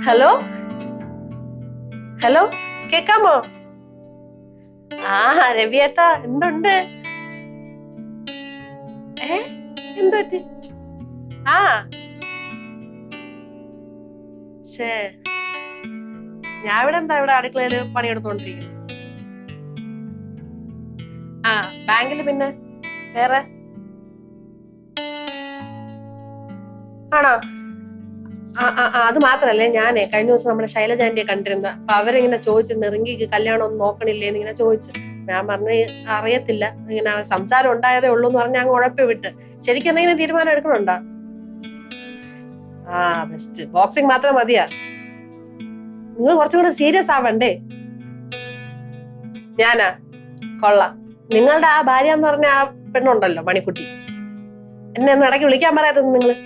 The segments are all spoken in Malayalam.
ഹലോ ഹലോ, കേക്കാമോ? ആ രവിയേട്ടാ, എന്തുണ്ട്? എന്ത് പറ്റി? ആ ശേ, ഞാൻ ഇവിടെ അടുക്കളയില് പണിയെടുത്തോണ്ടിരിക്കുന്നു. ആ ബാങ്കില്. പിന്നെ വേറെ ആണോ? അത് മാത്രല്ലേ, ഞാനേ കഴിഞ്ഞ ദിവസം നമ്മുടെ ശൈലജ ആന്റിയെ കണ്ടിരുന്ന. അപ്പൊ അവരിങ്ങനെ ചോദിച്ചു, റിങ്കിക്ക് കല്യാണം ഒന്നും നോക്കണില്ലേ എന്നിങ്ങനെ ചോദിച്ചു. ഞാൻ പറഞ്ഞ അറിയത്തില്ല, ഇങ്ങനെ സംസാരം ഉണ്ടായതേ ഉള്ളൂ എന്ന് പറഞ്ഞ് ഞാൻ ഉഴപ്പി വിട്ട്. ശരിക്കും എന്തെങ്കിലും തീരുമാനം എടുക്കണുണ്ടോ? ബെസ്റ്റ്. ബോക്സിംഗ് മാത്രം മതിയാ? നിങ്ങൾ കുറച്ചും കൂടെ സീരിയസ് ആവണ്ടേ? ഞാനാ? കൊള്ളാം. നിങ്ങളുടെ ആ ഭാര്യ എന്ന് പറഞ്ഞ ആ പെണ്ണുണ്ടല്ലോ, മണിക്കുട്ടി, എന്നെ ഒന്ന് ഇടയ്ക്ക് വിളിക്കാൻ പറയാത്തത് നിങ്ങള്?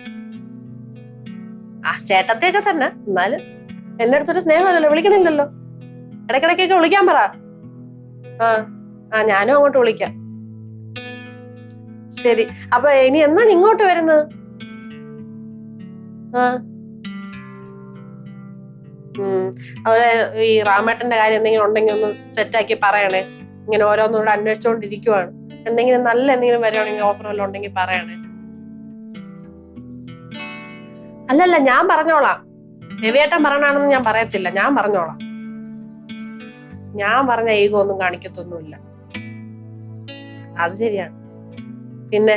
ചേട്ടത്തെയൊക്കെ തന്നെ, എന്നാലും എന്റെ അടുത്തൊരു സ്നേഹമല്ലല്ലോ, വിളിക്കണില്ലല്ലോ. ഇടയ്ക്കിടയ്ക്കൊക്കെ വിളിക്കാൻ പറ. ഞാനും അങ്ങോട്ട് വിളിക്കാം. ശരി. അപ്പൊ ഇനി എന്നാ ഇങ്ങോട്ട് വരുന്നത്? അതുപോലെ ഈ റാമേട്ടന്റെ കാര്യം എന്തെങ്കിലും ഉണ്ടെങ്കിൽ ഒന്ന് സെറ്റാക്കി പറയണേ. ഇങ്ങനെ ഓരോന്നുകൂടെ അന്വേഷിച്ചുകൊണ്ടിരിക്കുവാണ്. എന്തെങ്കിലും നല്ല എന്തെങ്കിലും വരുവാണെങ്കിൽ ഓഫർ വല്ലതും ഉണ്ടെങ്കിൽ പറയണേ. അല്ലല്ല, ഞാൻ പറഞ്ഞോളാം. രവിയേട്ടൻ പറയണാണെന്ന് ഞാൻ പറയത്തില്ല, ഞാൻ പറഞ്ഞോളാം. ഞാൻ പറഞ്ഞ ഈഗോ ഒന്നും കാണിക്കത്തൊന്നുമില്ല. അത് ശരിയാണ്. പിന്നെ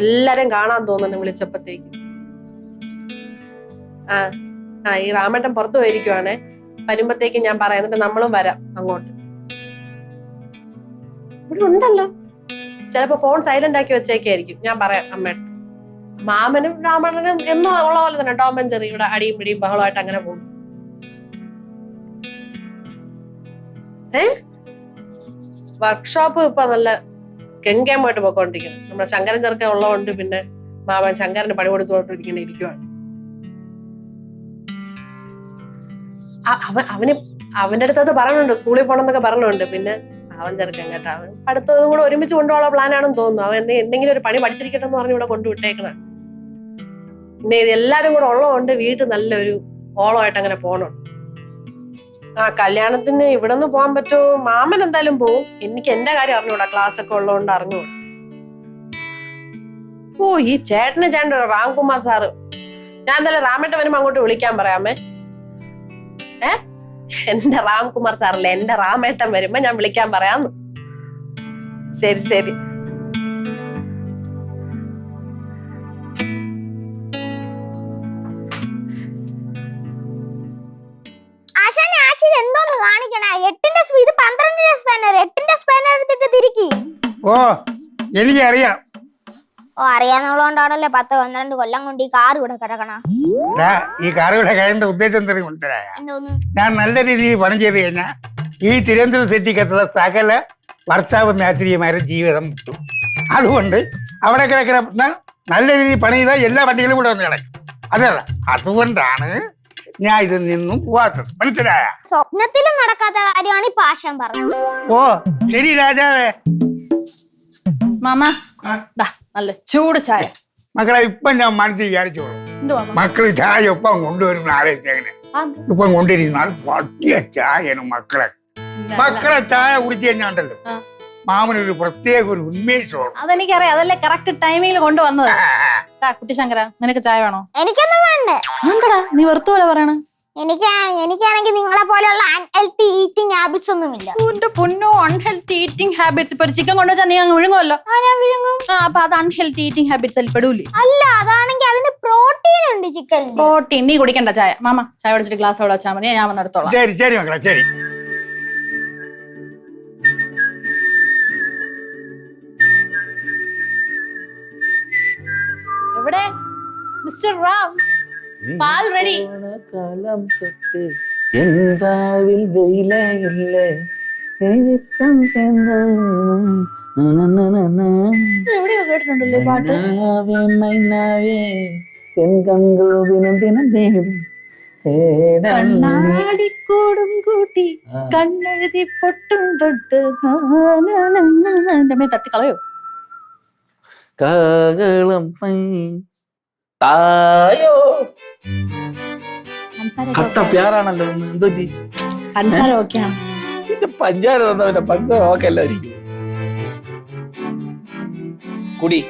എല്ലാരും കാണാൻ തോന്നുന്നു വിളിച്ചപ്പോഴത്തേക്കും. ഈ റാമേട്ടൻ പുറത്തു പോയിരിക്കുവാണേ. വരുമ്പത്തേക്കും ഞാൻ പറയാം, എന്നിട്ട് നമ്മളും വരാം അങ്ങോട്ട്. ഇവിടെ ഉണ്ടല്ലോ. ചിലപ്പോ ഫോൺ സൈലന്റ് ആക്കി വെച്ചേക്കായിരിക്കും. ഞാൻ പറയാം അമ്മയടുത്ത്. മാമനും രാമണ്ണനും എന്നും ഉള്ള പോലെ തന്നെ ടോം ആൻഡ് ജെറി ഇവിടെ അടിയും പിടിയും ബഹളമായിട്ട് അങ്ങനെ പോകും. വർക്ക്ഷോപ്പ് ഇപ്പൊ നല്ല ഗംഗേമായിട്ട് പോയിക്കൊണ്ടിരിക്കണം. നമ്മുടെ ശങ്കരൻ ചെറുക്ക ഉള്ളതുകൊണ്ട് പിന്നെ മാമൻ ശങ്കരന് പണി കൊടുത്തോണ്ടിരിക്കുന്ന ഇരിക്കുവാണ്. അവന് അവന്റെ അടുത്തത് പറഞ്ഞുണ്ട്, സ്കൂളിൽ പോകണമെന്നൊക്കെ പറഞ്ഞുണ്ട്. പിന്നെ അവൻ ചെറുക്കൻ കേട്ടോ, അവൻ പഠിത്തതും കൂടെ ഒരുമിച്ച് കൊണ്ടുപോകാനുള്ള പ്ലാനാണെന്ന് തോന്നുന്നു. അവൻ എന്തെങ്കിലും ഒരു പണി പഠിച്ചിരിക്കട്ടെ എന്ന് പറഞ്ഞ് ഇവിടെ കൊണ്ടുവിട്ടേക്കണം. പിന്നെ ഇത് എല്ലാരും കൂടെ ഉള്ളതുകൊണ്ട് വീട്ടിൽ നല്ലൊരു ഓളമായിട്ട് അങ്ങനെ പോകണം. കല്യാണത്തിന് ഇവിടെ നിന്ന് പോകാൻ പറ്റുമോ? മാമൻ എന്തായാലും പോവും. എനിക്ക് എന്റെ കാര്യം അറിഞ്ഞൂടാ, ക്ലാസ് ഒക്കെ ഉള്ളതുകൊണ്ട് അറിഞ്ഞൂടാ. ഈ ചേട്ടൻ രാംകുമാർ സാറ്. ഞാൻ എന്തായാലും റാമേട്ടൻ വരുമ്പോ അങ്ങോട്ട് വിളിക്കാൻ പറയാമേ. എന്റെ രാംകുമാർ സാറല്ലേ, എന്റെ റാമേട്ടൻ വരുമ്പോ ഞാൻ വിളിക്കാൻ പറയാന്ന്. ശരി ശരി. എന്തോന്ന് കാണിക്കണേ? 8ന്റെ ഇത് 12ന്റെ സ്പാനർ, 8ന്റെ സ്പാനർ എടുത്തിട്ട് തിരിക്കി. എനിക്കറിയാം. അറിയാന്നുള്ളതുകൊണ്ടാണല്ലോ 10-12 കൊല്ലം കൊണ്ട് ഈ കാർ ഇവിടെ കിടക്കണ. ഈ കാർ ഇവിടെ കഴിയേണ്ട ഉദ്ദേശം മനസ്സിലായ? ഞാൻ നല്ല രീതിയിൽ പണി ചെയ്ത് കഴിഞ്ഞാൽ ഈ തിരുവനന്തപുരം സിറ്റിക്കകത്തുള്ള സകല ഭർത്താവ് മേത്രിമാരുടെ ജീവിതം മുട്ടും. അതുകൊണ്ട് അവിടെ കിടക്കുന്ന നല്ല രീതിയിൽ പണി ചെയ്താൽ എല്ലാ വണ്ടികളും കൂടെ വന്ന് കിടക്കും. അതല്ല, അതുകൊണ്ടാണ് ഞാൻ ഇതിൽ നിന്നും പോവാത്തത്. മനസ്സിലായ? സ്വപ്നത്തിലും നടക്കാത്ത കാര്യമാണ് ഈ പാഷൻ പറഞ്ഞത്. ശരി രാജാവേ. മാമ നല്ല ചൂട് ചായ. മക്കളെ ഇപ്പം ഞാൻ മനസ്സിൽ വിചാരിച്ചോളൂ, മക്കള് ചായ ഒപ്പം കൊണ്ടുവരുന്ന ആലോചിച്ചങ്ങനെ ഇപ്പം കൊണ്ടിരുന്നാൽ പട്ടിയ ചായയാണ് മക്കളെ ചായ കുടിച്ചു കഴിഞ്ഞാണ്ടല്ലോ മാമനൊരു പ്രത്യേക ഒരു ഉന്മേഷമാണ്. അതെനിക്കറിയാം, അതല്ലേ കറക്റ്റ് ടൈമിൽ കൊണ്ടുവന്നത്. കുട്ടി ശങ്കര, നിനക്ക് ചായ വേണോ? എനിക്കൊന്നും വേണ്ടേ. എന്താടാ നീ വെറുതെ പോലെ പറയണ? എനിക്കാണെങ്കിൽ നിങ്ങളെ പോലെയുള്ള അൺഹെൽത്തി ഈറ്റിംഗ് ഹാബിറ്റ്സ് ഒന്നുമില്ല. പൊന്നോ, അൺഹെൽത്തി ഈറ്റിംഗ് ഹാബിറ്റ്സ്. ഇപ്പൊ ചിക്കൻ കൊണ്ടുവച്ചാൽ നീ അങ്ങ് വിഴുങ്ങുമല്ലോ. അപ്പൊ അത് അൺഹെൽത്തി ഈറ്റിംഗ് ഹാബിറ്റ്സ് അതിൽ പെടൂലേ? അല്ല, അതാണെങ്കിൽ അതിന് പ്രോട്ടീൻ ഉണ്ട് ചിക്കനിൽ. പ്രോട്ടീൻ നീ കുടിക്കണ്ട ചായ. മാമ ചായ കുടിച്ചിട്ട് ഗ്ലാസ് അവിടെ വെച്ചാൽ മതി, ഞാൻ വന്നെടുത്തോളാം. ശരി ശരി മക്കളെ, ശരി. എവിടെ മിസ്റ്റർ റാം? പാൽ റെഡി. കാലം തൊട്ട് എന്താവിൽ വെയിലയില്ലേ എവിടെയോ കേട്ടിട്ടുണ്ടല്ലേ പാട്ട്? ദിനം ദിനം കണ്ണാടിക്കൂടും കൂട്ടി കണ്ണെഴുതി പൊട്ടും തൊട്ട് എന്റെ അമ്മയെ തട്ടിക്കളയോ? കാകളം തായോ കട്ട പ്യാറാണല്ലോ എന്തോ പഞ്ചസാര ഓക്കെയാണ്. പഞ്ചാര തന്നവന്റെ പഞ്ചാര ഓക്കെ എല്ലായിരിക്കും. കുടി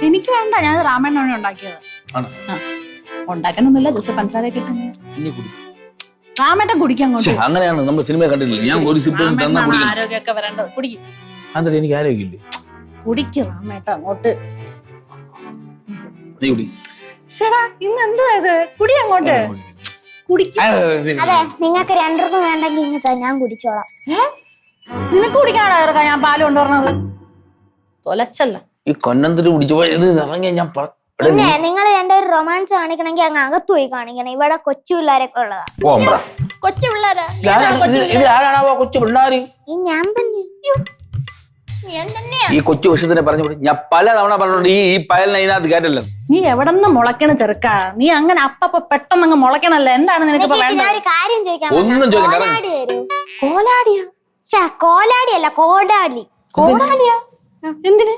എനിക്ക് വേണ്ട, ഞാൻ രാമണ്ണ ഉണ്ടാക്കിയത്. ആണോ? ഉണ്ടാക്കാനൊന്നുമില്ല, ജസ്റ്റ് പഞ്ചസാര കിട്ടുന്നത്. ഇനി കുടി. രാമേട്ടൻ കുടിക്കാൻ കൊണ്ട്. അങ്ങനെയാണ് നമ്മൾ സിനിമ കണ്ടിട്ടില്ല. ഞാൻ ഒരു സിപ്പ് തന്നാ കുടിക്കണം. ആരോഗ്യമൊക്കെ വരേണ്ടത്. കുടിക്കും. എന്നിട്ട് എനിക്ക് ആരോഗ്യമില്ലേ? കുടിക്കും രാമേട്ട അങ്ങോട്ട്. നീ കുടി. ചേടാ ഇന്ന് എന്തുവാ ഇത്? കുടി അങ്ങോട്ട്. കുടിക്കും. അതെ, നിങ്ങൾക്ക് രണ്ടർക്കും വേണ്ടെങ്കിൽ ഇങ്ങനത്തെ ഞാൻ കുടിച്ചോളാം. നിനക്ക് കുടിക്കാനാണോ ഇറക്കാം ഞാൻ പാല് കൊണ്ടുവരണത്? തൊലച്ചല്ല. ഈ കൊന്നന്തിരി കുടിച്ചു പോയത് ഇറങ്ങിയ ഞാൻ പിന്നെ നിങ്ങൾ രണ്ടുപേരും റൊമാൻസ് കാണിക്കണമെങ്കിൽ അങ്ങ് അകത്ത് പോയി കാണിക്കണം. ഇവിടെ കൊച്ചു പിള്ളേരൊക്കെ ഉള്ളതാ. കൊച്ചു പിള്ളേരാ? കൊച്ചു പിള്ളേര് ഈ ഞാൻ തന്നെ. ഈ കൊച്ചു വിഷയത്തിനെ പറഞ്ഞു ഞാൻ പല തവണ പറഞ്ഞോണ്ട് ഈ പയലിനെ ഇതിനകത്ത് കേട്ടല്ലോ. നീ എവിടെന്ന് മുളക്കണ ചെറുക്ക? നീ അങ്ങനെ അപ്പ പെട്ടെന്ന് അങ്ങ് മുളക്കണല്ലേ? എന്താണ് നിനക്ക് ഞാൻ ഒരു കാര്യം ചോദിക്കാൻ ഒന്നും ചോദിക്കണ്ട. കോലാടി വരൂ. കോലാടിയാ? കോലാടി അല്ല, കോടാലി. കോടാലിയാ? എന്തിന്?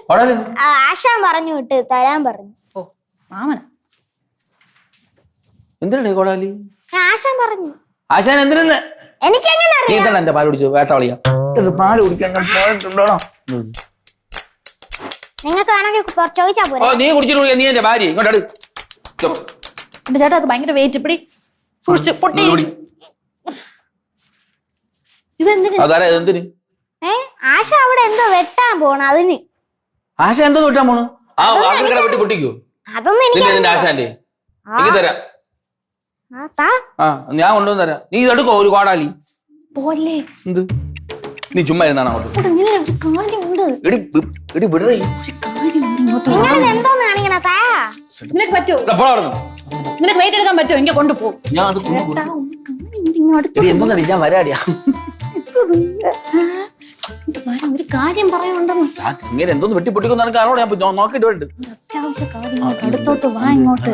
ആശാൻ പറഞ്ഞു വിട്ട് തരാൻ പറഞ്ഞു. ഓ മാമന എന്തിനാണ് കോടാലി? ആശാൻ പറഞ്ഞു. ആശാൻ എന്തിനാ? എനിക്കെങ്ങനെ നീ അറിയാം? എന്താണ് എന്റെ പാല് കുടിച്ചത്? വേട്ടാളിയാ പാല് കുടിക്കാൻ ഞാൻ പോയിട്ടുണ്ടോ? നിങ്ങൾക്ക് വേണമെങ്കിൽ ചോദിച്ചാ ഓ പോരെ. നീ കുടിച്ചിട്ട് കുടിക്കാൻ നീ എന്റെ ഭാര്യ ഇങ്ങോട്ട് എന്റെ ചേട്ടാ അത് ഭയങ്കര വെയിറ്റ് പിടി സൂക്ഷിച്ച് പൊട്ടി. ഇതെന്തിന്? അതാരാ എന്തിന്? ആശ അവിടെ എന്തോ വെട്ടാൻ പോണ അതിന്. ആശ എന്തോ വിട്ടാൻ പോണു? ആ വാക്കിക്കട വെട്ടി പൊട്ടിക്കോ? അതൊന്നും എനിക്ക് നിന്റെ ആശാന്റെ എനിക്ക് തരാം. ആ ഞാൻ കൊണ്ടുവന്ന് തരാം. നീ ഇതെടുക്കോ ഒരു കോടാലി. പോലെ എന്ത് നീ ചുമ്മാ ഇരുന്നാണ് അങ്ങോട്ട്. ഒരു കാര്യമുണ്ട്. എടി വിടറേ. ഒരു കാര്യമുണ്ട് ഇങ്ങോട്ട്. നിങ്ങൾ എന്തോന്ന് കാണിക്കണ താ? നിനക്ക് പറ്റുമോ? എപ്പോഴാണ് നിനക്ക് വെയിറ്റ് എടുക്കാൻ പറ്റുമോ? എനിക്ക് കൊണ്ടുപോകും. ഞാൻ അത് എന്തോന്നടി ഞാൻ വരാടിയാ. ഒരു കാര്യം പറയാനുണ്ടെന്ന്. ഇങ്ങനെ എന്തോന്ന് വെട്ടി പൊട്ടിക്കുന്ന എനിക്ക് അറിയാം. ഞാൻ നോക്കിട്ട് വേണ്ട അത്യാവശ്യ കാര്യം അടുത്തോട്ട് വാ ഇങ്ങോട്ട്.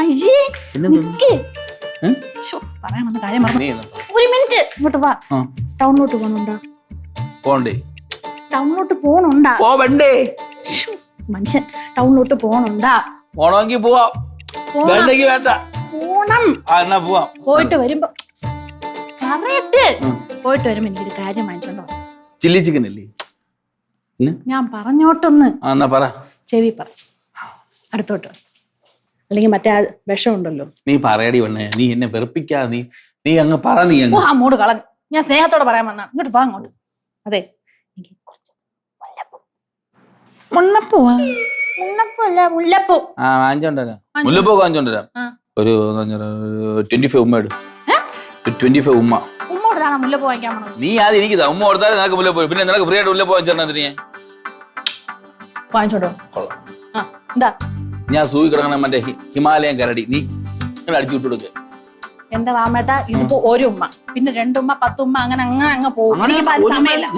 അയ്യേ പറയാമെന്ന കാര്യം പറഞ്ഞു. ഒരു മിനിറ്റ് ഇങ്ങോട്ട് വാ. ടൗണിലോട്ട് പോണുണ്ടാ? പോണ്ടേ? ടൗണിലോട്ട് പോണുണ്ടാ? പോവണ്ടേ? മനുഷ്യൻ ടൗണിലോട്ട് പോണുണ്ടാ? പോണമെങ്കിൽ പോവാം. വേണ്ടെങ്കിൽ വേണ്ട. പോണം. എന്നാ പോവാം. പോയിട്ട് വരുമ്പോ പറയട്ടെ. പോയിട്ട് വരുമ്പോ എനിക്കൊരു കാര്യം വാങ്ങിച്ചോണ്ടോ? ചില്ലി ചിക്കൻ അല്ലേ? ഞാൻ പറഞ്ഞോട്ടൊന്ന്. എന്നാ പറ. ചെവി പറ. അടുത്തോട്ട്. അല്ലെങ്കിൽ മറ്റേ ആ വിഷം ഉണ്ടല്ലോ. നീ പറയടി വണ്ണേ. നീ എന്നെ വെറുപ്പിക്കാ. നീ അങ്ങ് പറ. നീ ഓ ആ മൂട് കളഞ്ഞു. ഞാൻ സ്നേഹത്തോടെ പറയാൻ വന്നാ. ഇങ്ങോട്ട് വാ അങ്ങോട്ട്. അതെ എനിക്ക് കുറച്ച് മുല്ലപ്പൂ. മുല്ലപ്പൂല്ല മുല്ലപ്പൂ. ആ വാങ്ങിച്ചോണ്ടരാ. മുല്ലപ്പൂ വാങ്ങിച്ചോണ്ടരാ. ഒരു 25 ഉമ്മ ഇടും. 25 ഉമ്മ. ഉമ്മ കൊടുത്താണോ മുല്ലപ്പൂ വാങ്ങിക്കാൻ പോണത്? നീ അത് എനിക്കിതാ. ഉമ്മ കൊടുത്താലും നിനക്ക് മുല്ലപ്പൂ. പിന്നെ നിനക്ക് ഫ്രീ ആയിട്ട് മുല്ലപ്പൂ വാങ്ങിച്ചോണ്ടാ ഞാൻ വാങ്ങിച്ചോട്ടോ. ആ എന്താ? ഞാൻ സൂയി കിടക്കണ മറ്റേ ഹിമാലയൻ കരടി നീ അടിച്ചു വിട്ടു കൊടുക്ക. എന്റെ രാമേട്ട ഇതിപ്പോ ഒരു ഉമ്മ, പിന്നെ 2 ഉമ്മ, 10 ഉമ്മ, അങ്ങനെ അങ്ങ് പോകും.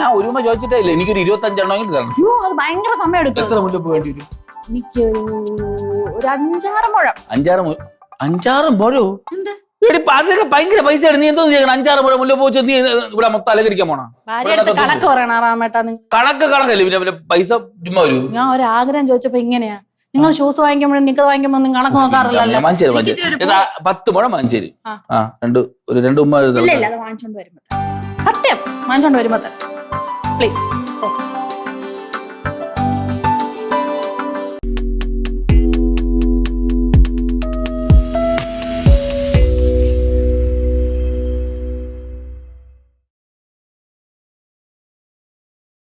ഞാൻ ഒരു ഉമ്മ ചോദിച്ചിട്ടേ ഇല്ല. എനിക്കൊരു 25 എണ്ണമെങ്കിലും തരണം. അയ്യോ അത് ഭയങ്കര സമയം എടുക്കും. എത്ര മുല്ലപ്പൂ വേണ്ടി വരും? എനിക്കൊരു 5-6 മുഴം. 5-6 മുഴോ? അതൊക്കെ ഭയങ്കര പൈസ. നീ എന്തോ 5-6 മുഴ മുല്ലപ്പൂ വെച്ച് നീ ഇവിടെ മൊത്തം അലങ്കരിക്കാൻ പോണ? ഭാര്യയുടെ കണക്ക് പറയണ രാമേട്ട. കണക്കല്ലേ പിന്നെ പൈസ ചുമ്മാ വരൂ. ഞാൻ ഒരു ആഗ്രഹം ചോദിച്ചപ്പോ ഇങ്ങനെയാ. നിങ്ങൾ ഷൂസ് വാങ്ങിക്കുമ്പോഴും നിക്കർ വാങ്ങിക്കുമ്പോ നിങ്ങൾ കണക്ക് നോക്കാറില്ലല്ലോ. 10 മുഴം മഞ്ചേരി. ഒരു 2 ഉമ്മ. ഇല്ല അത് വാങ്ങിച്ചോണ്ട് വരുമ്പോ സത്യം വാങ്ങിച്ചോണ്ട് വരുമ്പോ പ്ലീസ്.